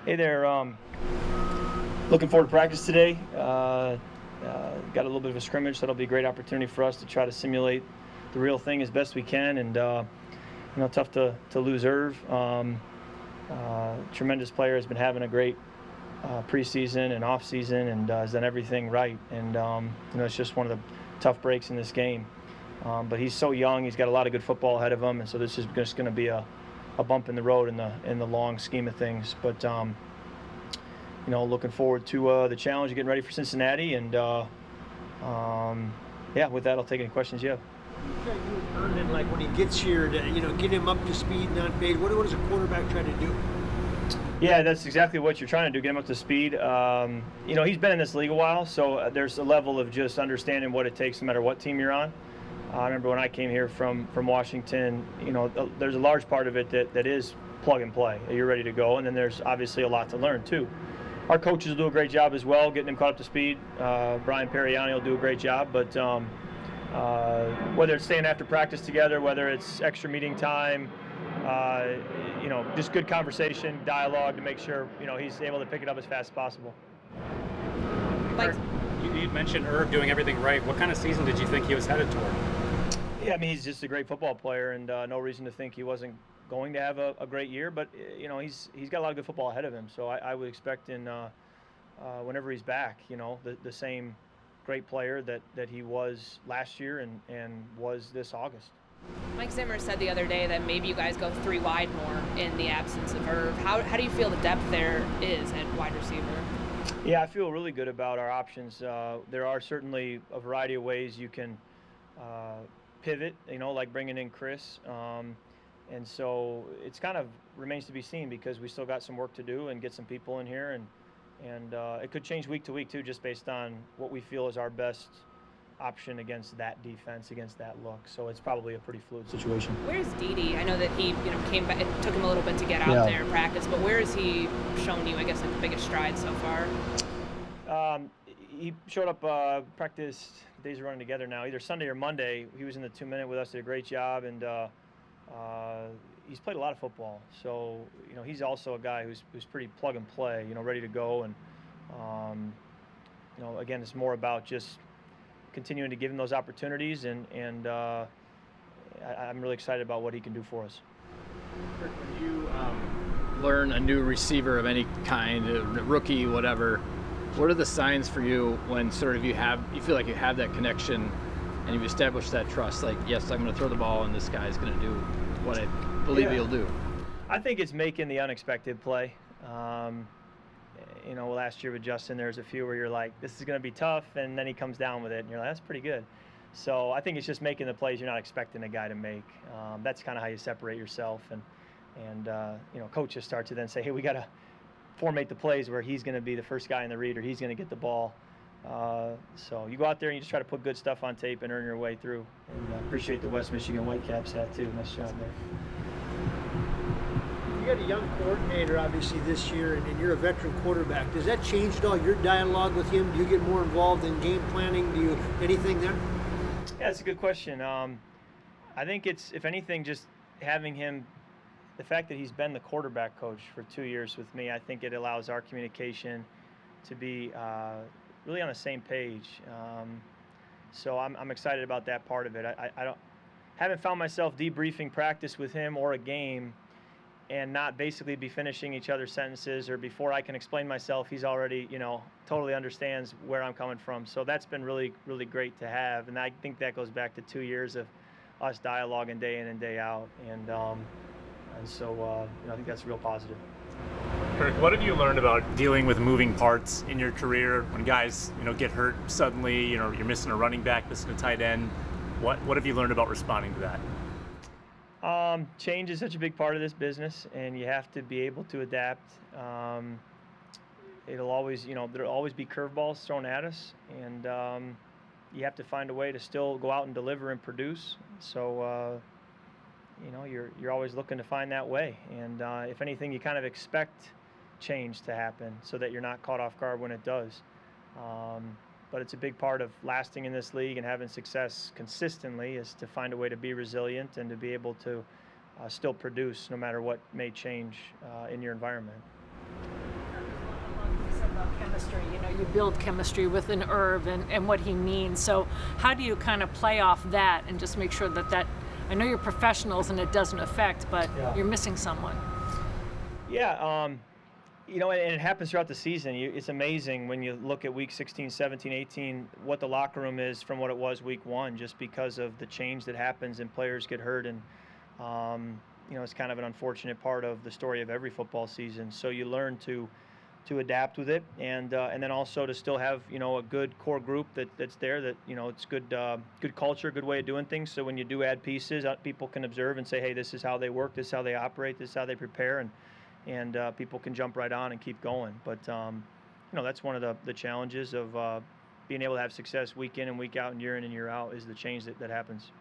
Hey there. Looking forward to practice today. Got a little bit of a scrimmage, so that'll be a great opportunity for us to try to simulate the real thing as best we can. And tough to lose Irv. Tremendous player, has been having a great preseason and off season, and has done everything right. And it's just one of the tough breaks in this game. But he's so young. He's got a lot of good football ahead of him, and so this is just going to be a bump in the road in the long scheme of things. But looking forward to the challenge of getting ready for Cincinnati. And with that, I'll take any questions you have. Herndon, like when he gets here, to get him up to speed, not fade. What does a quarterback try to do? Yeah, that's exactly what you're trying to do, get him up to speed. He's been in this league a while, so there's a level of just understanding what it takes no matter what team you're on. I remember when I came here from Washington, there's a large part of it that is plug and play. You're ready to go, and then there's obviously a lot to learn too. Our coaches will do a great job as well, getting him caught up to speed. Brian Periani will do a great job, but whether it's staying after practice together, whether it's extra meeting time, just good conversation, dialogue to make sure, he's able to pick it up as fast as possible. Kirk, you mentioned Irv doing everything right. What kind of season did you think he was headed toward? Yeah, I mean, he's just a great football player, and no reason to think he wasn't going to have a great year. But he's got a lot of good football ahead of him. So I would expect whenever he's back, the same great player that he was last year and was this August. Mike Zimmer said the other day that maybe you guys go three wide more in the absence of Irv. How do you feel the depth there is at wide receiver? Yeah, I feel really good about our options. There are certainly a variety of ways you can pivot, like bringing in Chris. And so it's kind of remains to be seen because we still got some work to do and get some people in here. And it could change week to week, too, just based on what we feel is our best option against that defense, against that look. So it's probably a pretty fluid situation. Where's Dede? I know that he came back. It took him a little bit to get out there and practice, but where has he shown you, I guess, like the biggest stride so far? He showed up, practiced, days are running together now, either Sunday or Monday. He was in the 2-minute with us, did a great job, and he's played a lot of football. So, he's also a guy who's pretty plug and play, ready to go. And, again, it's more about just continuing to give him those opportunities, and I'm really excited about what he can do for us. When you learn a new receiver of any kind, a rookie, whatever, what are the signs for you when sort of you feel like you have that connection and you've established that trust? Like, yes, I'm going to throw the ball and this guy's going to do what I believe he'll do. I think it's making the unexpected play. Last year with Justin, there's a few where you're like, this is going to be tough, and then he comes down with it, and you're like, that's pretty good. So I think it's just making the plays you're not expecting a guy to make. That's kind of how you separate yourself, and coaches start to then say, hey, we got to formate the plays where he's going to be the first guy in the read or he's going to get the ball. So you go out there and you just try to put good stuff on tape and earn your way through. And appreciate the West Michigan Whitecaps hat too. Nice job there. You got a young coordinator, obviously, this year, and you're a veteran quarterback. Does that change at all your dialogue with him? Do you get more involved in game planning? Do you anything there? Yeah, that's a good question. I think it's, if anything, just having him, the fact that he's been the quarterback coach for 2 years with me, I think it allows our communication to be really on the same page. So I'm excited about that part of it. I haven't found myself debriefing practice with him or a game and not basically be finishing each other's sentences, or before I can explain myself, he's already, totally understands where I'm coming from. So that's been really, really great to have. And I think that goes back to 2 years of us dialoguing day in and day out. And so I think that's real positive. Kirk, what have you learned about dealing with moving parts in your career when guys, get hurt suddenly, you're missing a running back, missing a tight end? What have you learned about responding to that? Change is such a big part of this business, and you have to be able to adapt. It'll always, there'll always be curveballs thrown at us, and you have to find a way to still go out and deliver and produce. So, you're always looking to find that way. And if anything, you kind of expect change to happen so that you're not caught off guard when it does. But it's a big part of lasting in this league and having success consistently is to find a way to be resilient and to be able to still produce no matter what may change in your environment. about chemistry. You know, you build chemistry with an Irv and what he means. So how do you kind of play off that and just make sure that I know you're professionals and it doesn't affect, but you're missing someone. Yeah, you know, and it happens throughout the season. It's amazing when you look at week 16, 17, 18, what the locker room is from what it was week 1, just because of the change that happens and players get hurt. And, you know, it's kind of an unfortunate part of the story of every football season. So you learn to adapt with it, and then also to still have, you know, a good core group that's there, that, you know, it's good culture, good way of doing things. So when you do add pieces, people can observe and say, hey, this is how they work, this is how they operate, this is how they prepare, and people can jump right on and keep going. But you know, that's one of the challenges of being able to have success week in and week out and year out, is the change that happens.